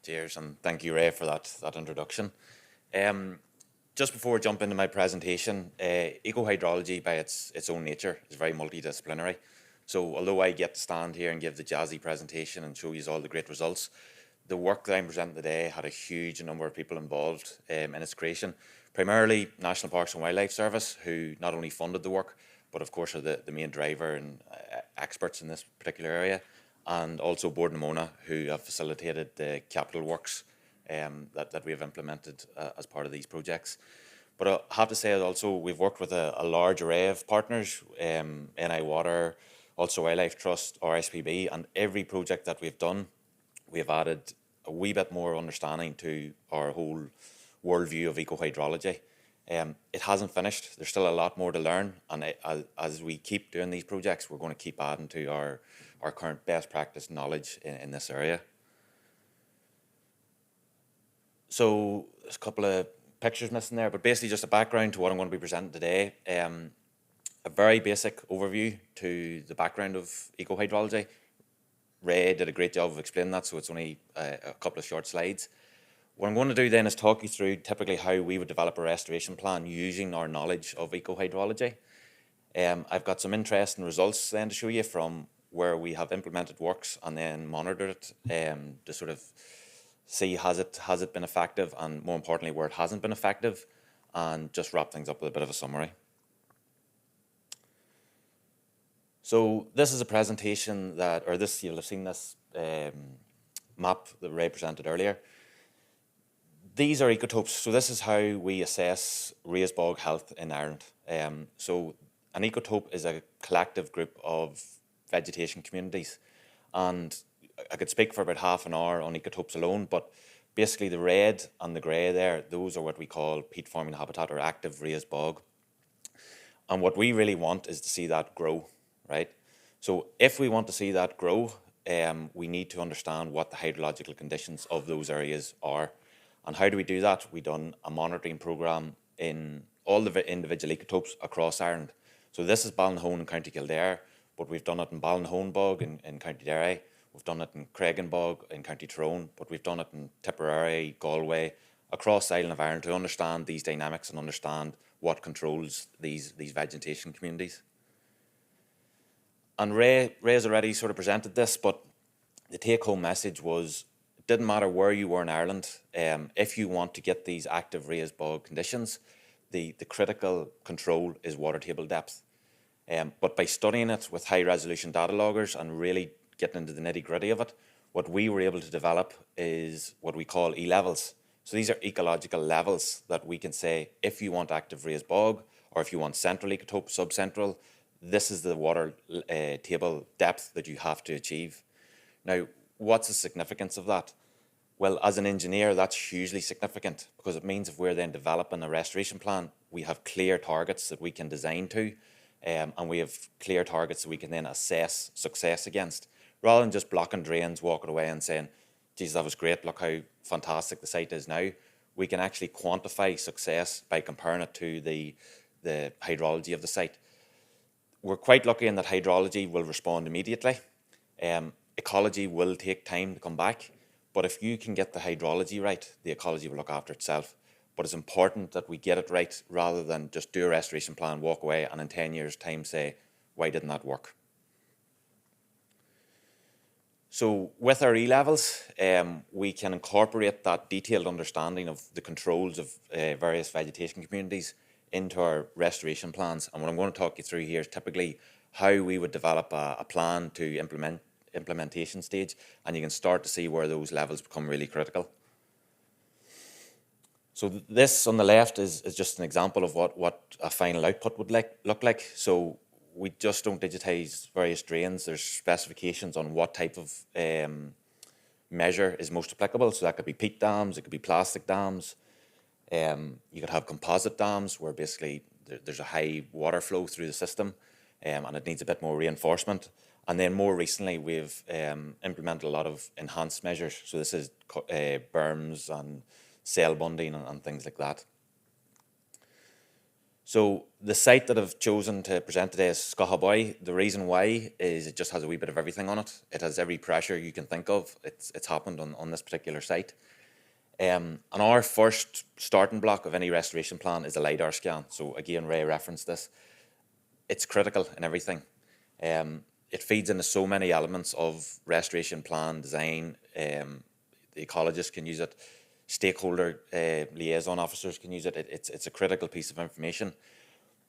Cheers, and thank you, Ray, for that introduction. Um, just before I jump into my presentation, ecohydrology by its own nature is very multidisciplinary. So although I get to stand here and give the jazzy presentation and show you all the great results, the work that I'm presenting today had a huge number of people involved in its creation. Primarily National Parks and Wildlife Service, who not only funded the work, but of course are the main driver and experts in this particular area, and also Board Namona, who have facilitated the capital works that we have implemented as part of these projects. But I have to say that also we've worked with a large array of partners, NI Water, also Wildlife Trust, RSPB, and every project that we've done, we have added a wee bit more understanding to our whole worldview of ecohydrology. It hasn't finished. There's still a lot more to learn, and as we keep doing these projects, we're going to keep adding to our current best practice knowledge in this area. So there's a couple of pictures missing there, but basically just a background to what I'm going to be presenting today. A very basic overview to the background of ecohydrology. Ray did a great job of explaining that, so it's only a couple of short slides. What I'm going to do then is talk you through typically how we would develop a restoration plan using our knowledge of ecohydrology. I've got some interesting results then to show you from where we have implemented works and then monitored it to sort of see has it been effective, and more importantly where it hasn't been effective, and just wrap things up with a bit of a summary. So this is a presentation that, or this, you'll have seen this map that Ray presented earlier. These are ecotopes, so this is how we assess raised bog health in Ireland. So an ecotope is a collective group of vegetation communities, and I could speak for about half an hour on ecotopes alone, but basically the red and the grey there, those are what we call peat forming habitat or active raised bog. And what we really want is to see that grow, right? So if we want to see that grow, we need to understand what the hydrological conditions of those areas are. And how do we do that? We've done a monitoring programme in all the individual ecotopes across Ireland. So this is Ballinahone in County Kildare, but we've done it in Ballinahone Bog in County Derry. We've done it in Craigan Bog in County Tyrone, but we've done it in Tipperary, Galway, across the island of Ireland to understand these dynamics and understand what controls these vegetation communities. And Ray has already sort of presented this, but the take-home message was it didn't matter where you were in Ireland. If you want to get these active raised bog conditions, the critical control is water table depth. But by studying it with high-resolution data loggers and really getting into the nitty-gritty of it, what we were able to develop is what we call E-levels. So these are ecological levels that we can say, if you want active raised bog, or if you want central ecotope, subcentral, this is the water table depth that you have to achieve. Now, what's the significance of that? Well, as an engineer, that's hugely significant, because it means if we're then developing a restoration plan, we have clear targets that we can design to, and we have clear targets that we can then assess success against, rather than just blocking drains, walking away and saying, geez, that was great, look how fantastic the site is now. We can actually quantify success by comparing it to the hydrology of the site. We're quite lucky in that hydrology will respond immediately. Ecology will take time to come back, but if you can get the hydrology right, the ecology will look after itself. But it's important that we get it right rather than just do a restoration plan, walk away, and in 10 years' time say, why didn't that work? So with our E-levels, we can incorporate that detailed understanding of the controls of various vegetation communities into our restoration plans. And what I'm going to talk you through here is typically how we would develop a plan to implementation stage, and you can start to see where those levels become really critical. So this on the left is just an example of what a final output would look like. So we just don't digitize various drains. There's specifications on what type of measure is most applicable. So that could be peat dams, it could be plastic dams. You could have composite dams where basically there's a high water flow through the system and it needs a bit more reinforcement. And then more recently, we've implemented a lot of enhanced measures. So this is berms and cell bunding and things like that. So the site that I've chosen to present today is Scohaboy. The reason why is it just has a wee bit of everything on it. It has every pressure you can think of. It's happened on this particular site. And our first starting block of any restoration plan is a LiDAR scan. So again, Ray referenced this. It's critical in everything. It feeds into so many elements of restoration plan design. The ecologists can use it. Stakeholder liaison officers can use it. It's a critical piece of information.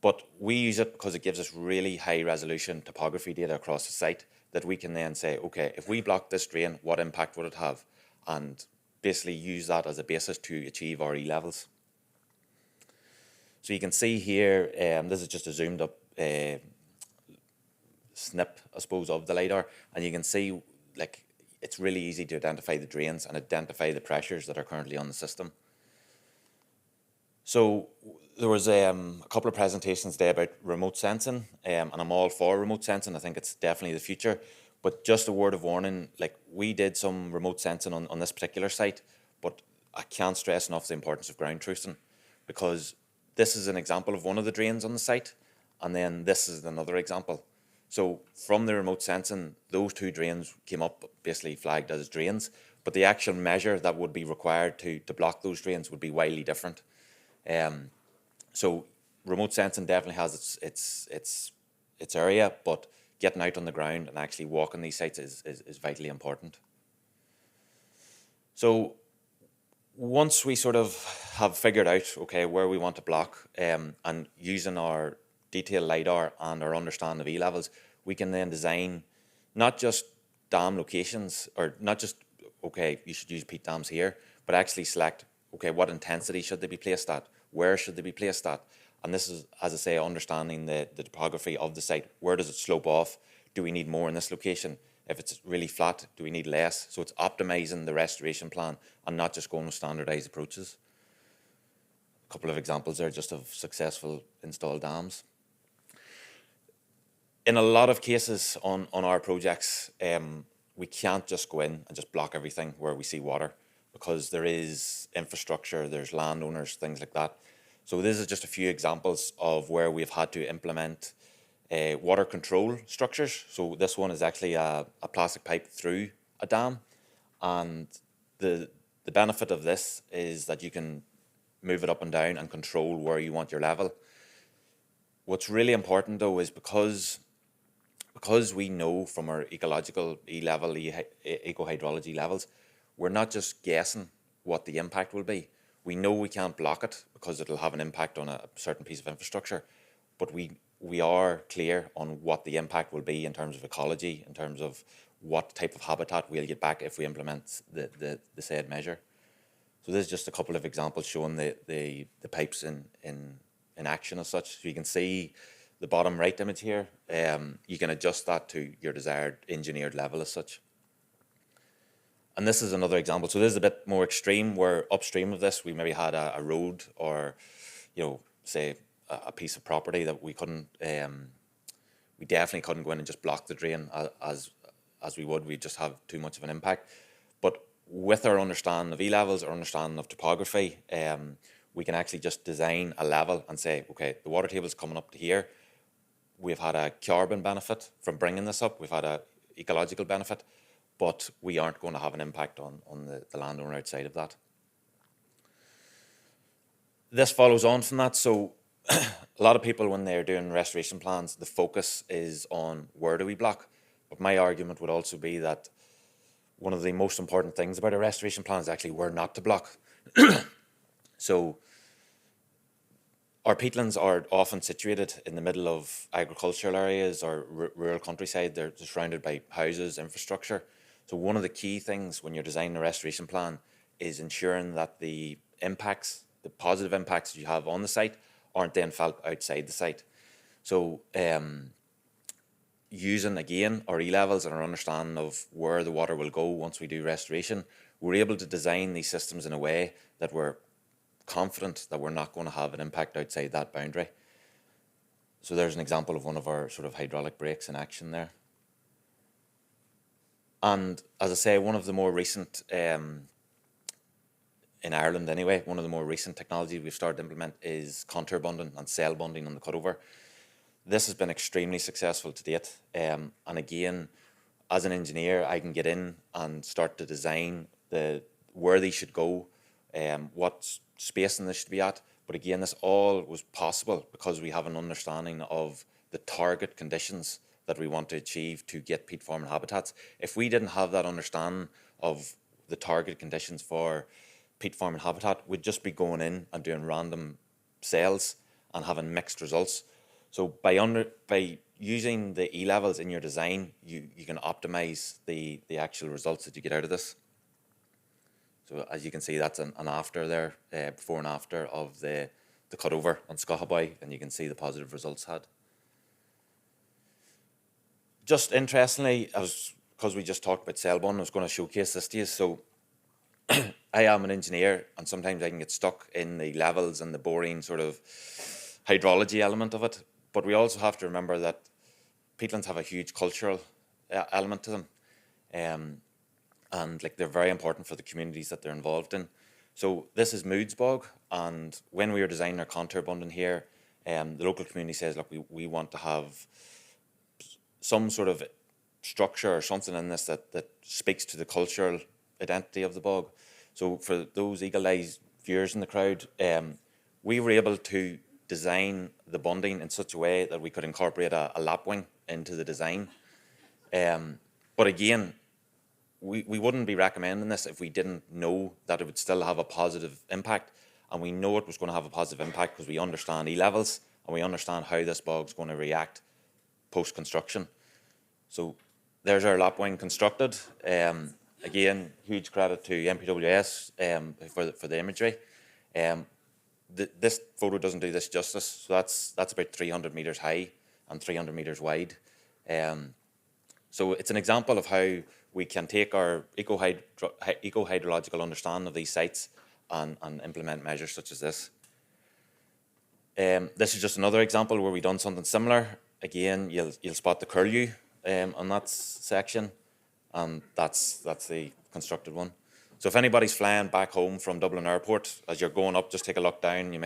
But we use it because it gives us really high resolution topography data across the site that we can then say, okay, if we block this drain, what impact would it have? And basically use that as a basis to achieve our E-levels. So you can see here, this is just a zoomed up snip, I suppose, of the LiDAR, and you can see like it's really easy to identify the drains and identify the pressures that are currently on the system. So there was a couple of presentations there about remote sensing, and I'm all for remote sensing. I think it's definitely the future. But just a word of warning, like we did some remote sensing on this particular site, but I can't stress enough the importance of ground truthing, because this is an example of one of the drains on the site, and then this is another example. So from the remote sensing, those two drains came up basically flagged as drains, but the actual measure that would be required to block those drains would be wildly different. So remote sensing definitely has its area, but getting out on the ground and actually walking these sites is vitally important. So once we sort of have figured out, okay, where we want to block, and using our detailed LiDAR and our understanding of E-levels, we can then design not just dam locations, or not just, okay, you should use peat dams here, but actually select, okay, what intensity should they be placed at? Where should they be placed at? And this is, as I say, understanding the topography of the site. Where does it slope off? Do we need more in this location? If it's really flat, do we need less? So it's optimizing the restoration plan and not just going with standardized approaches. A couple of examples there just of successful installed dams. In a lot of cases on our projects, we can't just go in and just block everything where we see water, because there is infrastructure, there's landowners, things like that. So this is just a few examples of where we've had to implement water control structures. So this one is actually a plastic pipe through a dam, and the benefit of this is that you can move it up and down and control where you want your level. What's really important though is because we know from our ecological E-level, ecohydrology levels, we're not just guessing what the impact will be. We know we can't block it because it'll have an impact on a certain piece of infrastructure, but we are clear on what the impact will be in terms of ecology, in terms of what type of habitat we'll get back if we implement the said measure. So this is just a couple of examples showing the pipes in action as such. So you can see the bottom right image here. You can adjust that to your desired engineered level as such. And this is another example. So this is a bit more extreme, where upstream of this we maybe had a road, or, you know, say a piece of property that we couldn't, we definitely couldn't go in and just block the drain as we would. We'd just have too much of an impact. But with our understanding of E-levels, our understanding of topography, we can actually just design a level and say, okay, the water table is coming up to here. We've had a carbon benefit from bringing this up. We've had an ecological benefit, but we aren't going to have an impact on the landowner outside of that. This follows on from that. So a lot of people, when they're doing restoration plans, the focus is on where do we block. But my argument would also be that one of the most important things about a restoration plan is actually where not to block. So our peatlands are often situated in the middle of agricultural areas or rural countryside. They're surrounded by houses, infrastructure. So one of the key things when you're designing a restoration plan is ensuring that the impacts, the positive impacts you have on the site, aren't then felt outside the site. So using, again, our E-levels and our understanding of where the water will go once we do restoration, we're able to design these systems in a way that we're confident that we're not going to have an impact outside that boundary. So there's an example of one of our sort of hydraulic brakes in action there. And as I say, one of the more recent in Ireland anyway, one of the more recent technologies we've started to implement is contour bunding and cell bunding on the cutover. This has been extremely successful to date. And again, as an engineer, I can get in and start to design where these should go, what spacing this should be at. But again, this all was possible because we have an understanding of the target conditions that we want to achieve to get peat forming habitats. If we didn't have that understanding of the target conditions for peat forming habitat, we'd just be going in and doing random cells and having mixed results. So by using the E levels in your design, you can optimize the actual results that you get out of this. So as you can see, that's an after there, before and after of the cutover on Scohaboy, and you can see the positive results had. Just interestingly, because we just talked about cell bunding, I was going to showcase this to you. So I am an engineer, and sometimes I can get stuck in the levels and the boring sort of hydrology element of it. But we also have to remember that peatlands have a huge cultural element to them. And like they're very important for the communities that they're involved in. So this is Moods Bog, and when we were designing our contour bunding here, the local community says, look, we want to have some sort of structure or something in this that speaks to the cultural identity of the bog. So for those eagle-eyed viewers in the crowd, we were able to design the bunding in such a way that we could incorporate a lapwing into the design. But again, we wouldn't be recommending this if we didn't know that it would still have a positive impact. And we know it was going to have a positive impact because we understand E-levels and we understand how this bog's going to react post-construction. So there's our lapwing constructed. Again, huge credit to MPWS for the imagery. This photo doesn't do this justice. So that's about 300 meters high and 300 meters wide. So it's an example of how we can take our ecohydrological understanding of these sites and implement measures such as this. This is just another example where we've done something similar. Again, you'll spot the curlew on that section, and that's the constructed one. So if anybody's flying back home from Dublin Airport, as you're going up, just take a look down. You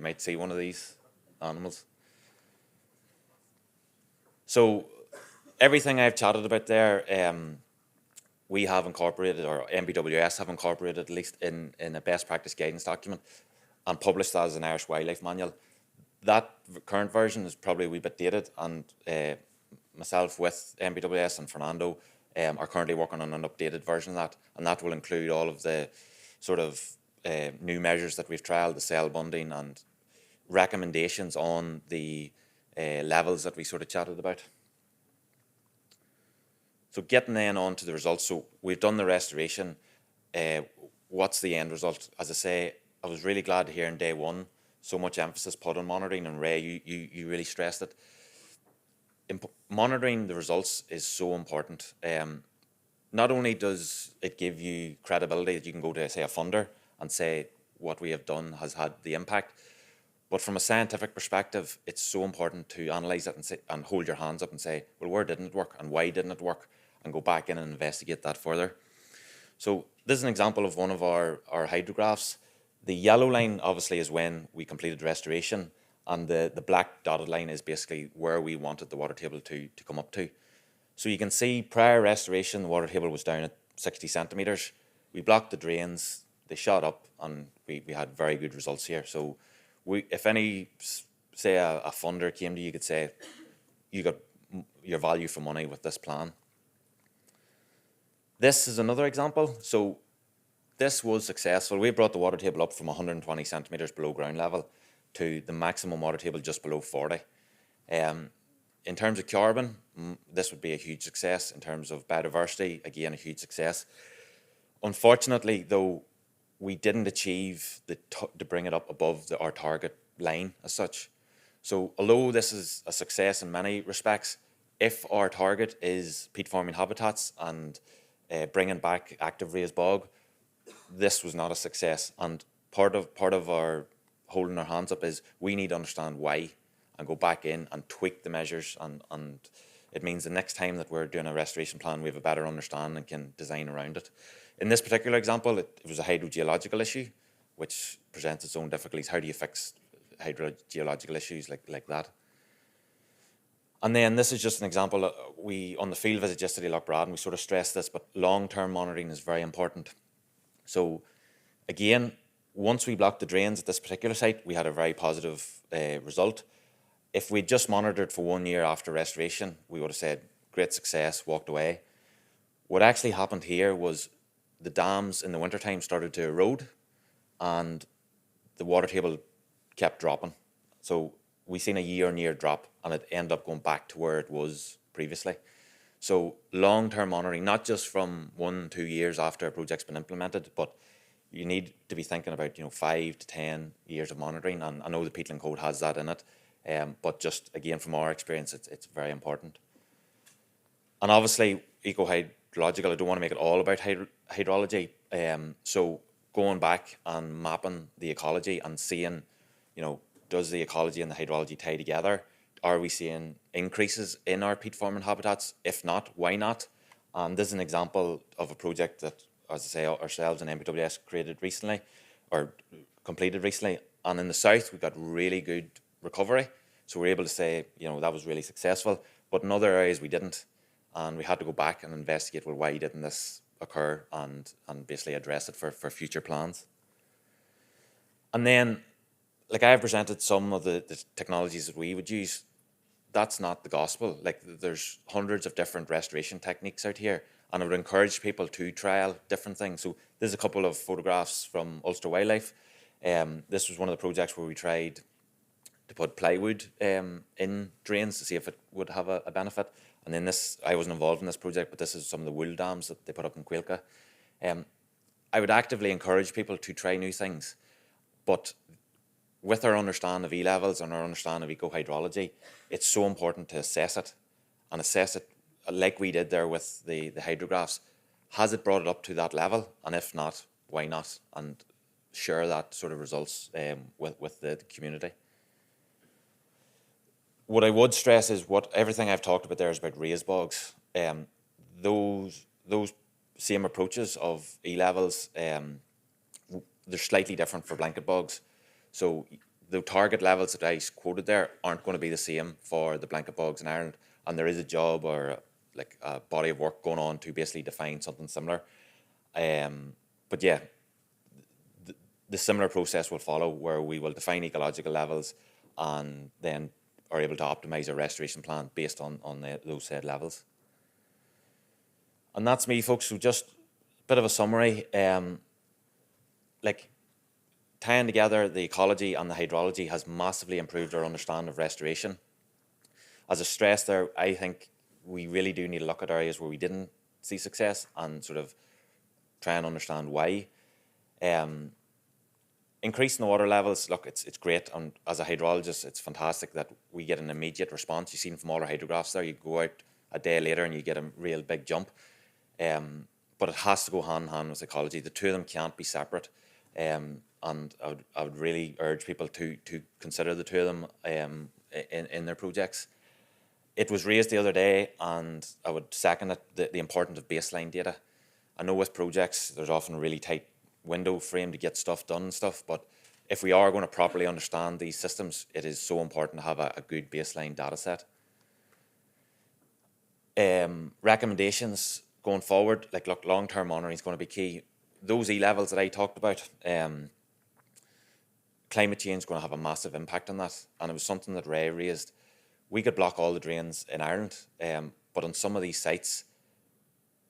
might see one of these animals. So everything I've chatted about there, we have incorporated, or MPWS have incorporated at least in a best practice guidance document and published that as an Irish Wildlife Manual. That current version is probably a wee bit dated, and myself with MPWS and Fernando are currently working on an updated version of that, and that will include all of the sort of new measures that we've trialled, the cell bunding, and recommendations on the levels that we sort of chatted about. So getting then on to the results. So we've done the restoration. What's the end result? As I say, I was really glad to hear in day one so much emphasis put on monitoring, and Ray, you really stressed it. Monitoring the results is so important. Not only does it give you credibility that you can go to, say, a funder and say what we have done has had the impact, but from a scientific perspective, it's so important to analyse it and hold your hands up and say, well, where didn't it work and why didn't it work, and go back in and investigate that further. So this is an example of one of our hydrographs. The yellow line obviously is when we completed restoration, and the black dotted line is basically where we wanted the water table to come up to. So you can see prior restoration, the water table was down at 60 centimetres. We blocked the drains, they shot up, and we had very good results here. So if any, say a funder came to you, could say, you got your value for money with this plan. This is another example. So this was successful. We brought the water table up from 120 centimetres below ground level to the maximum water table just below 40. In terms of carbon, this would be a huge success. In terms of biodiversity, again, a huge success. Unfortunately, though, we didn't achieve to bring it up above our target line as such. So although this is a success in many respects, if our target is peat forming habitats and bringing back active raised bog, this was not a success. And part of our holding our hands up is we need to understand why and go back in and tweak the measures, and it means the next time that we're doing a restoration plan, we have a better understanding and can design around it. In this particular example, it was a hydrogeological issue. which presents its own difficulties. How do you fix hydrogeological issues like that? And then this is just an example. We, on the field visit yesterday, Lochbrad, and we sort of stressed this, but long-term monitoring is very important. So again, once we blocked the drains at this particular site, we had a very positive result. If we'd just monitored for 1 year after restoration, we would have said, great success, walked away. What actually happened here was the dams in the wintertime started to erode and the water table kept dropping. So we seen a year-on-year drop, and it ended up going back to where it was previously. So long-term monitoring, not just from 1-2 years after a project's been implemented, but you need to be thinking about 5 to 10 years of monitoring. And I know the Peatland Code has that in it, but just again from our experience, it's very important. And obviously, ecohydrological, I don't want to make it all about hydrology. So going back and mapping the ecology and seeing, does the ecology and the hydrology tie together? Are we seeing increases in our peat forming habitats? If not, why not? And this is an example of a project that, as I say, ourselves and MPWS created recently, or completed recently. And in the south, we got really good recovery. So we're able to say, that was really successful. But in other areas, we didn't. And we had to go back and investigate, well, why didn't this occur, and basically address it for future plans. And then, like I've presented some of the technologies that we would use. That's not the gospel. Like, there's hundreds of different restoration techniques out here, and I would encourage people to trial different things. So there's a couple of photographs from Ulster Wildlife. This was one of the projects where we tried to put plywood in drains to see if it would have a benefit. And then this, I wasn't involved in this project, but this is some of the wool dams that they put up in Cuilca. I would actively encourage people to try new things, but with our understanding of E-levels and our understanding of ecohydrology, it's so important to assess it, and assess it like we did there with the hydrographs. Has it brought it up to that level? And if not, why not? And share that sort of results with the community. What I would stress is everything I've talked about there is about raised bogs. Those same approaches of E-levels, they're slightly different for blanket bogs. So the target levels that I quoted there aren't going to be the same for the blanket bogs in Ireland, and there is a job or like a body of work going on to basically define something similar. But yeah, the similar process will follow, where we will define ecological levels and then are able to optimise a restoration plan based on those said levels. And that's me, folks. So just a bit of a summary. Tying together the ecology and the hydrology has massively improved our understanding of restoration. As I stressed there, I think we really do need to look at areas where we didn't see success and sort of try and understand why. Increasing the water levels, look, it's great, and as a hydrologist, it's fantastic that we get an immediate response. You've seen from all our hydrographs there, you go out a day later and you get a real big jump. But it has to go hand in hand with ecology. The two of them can't be separate. And I would really urge people to consider the two of them in their projects. It was raised the other day, and I would second it, the importance of baseline data. I know with projects, there's often a really tight window frame to get stuff done and stuff, but if we are going to properly understand these systems, it is so important to have a good baseline data set. Recommendations going forward, like, look, long-term monitoring is going to be key. Those E-levels that I talked about, climate change is going to have a massive impact on that, and it was something that Ray raised. We could block all the drains in Ireland, but on some of these sites,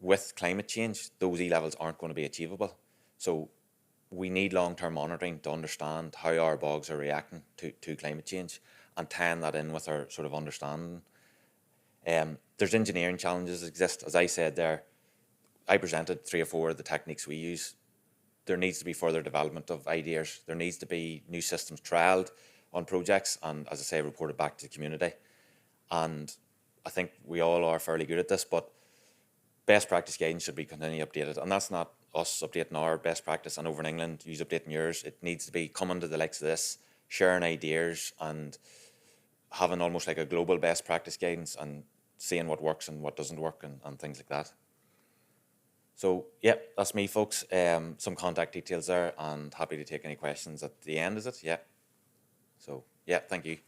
with climate change, those E-levels aren't going to be achievable. So we need long-term monitoring to understand how our bogs are reacting to climate change, and tying that in with our sort of understanding. There's engineering challenges that exist. As I said there, I presented 3 or 4 of the techniques we use. There needs to be further development of ideas. There needs to be new systems trialled on projects and, as I say, reported back to the community. And I think we all are fairly good at this, but best practice guidance should be continually updated. And that's not us updating our best practice and over in England, you updating yours. It needs to be coming to the likes of this, sharing ideas and having almost like a global best practice guidance and seeing what works and what doesn't work and things like that. So yeah, that's me, folks. Some contact details there, and happy to take any questions at the end. Is it? Yeah. So yeah, thank you.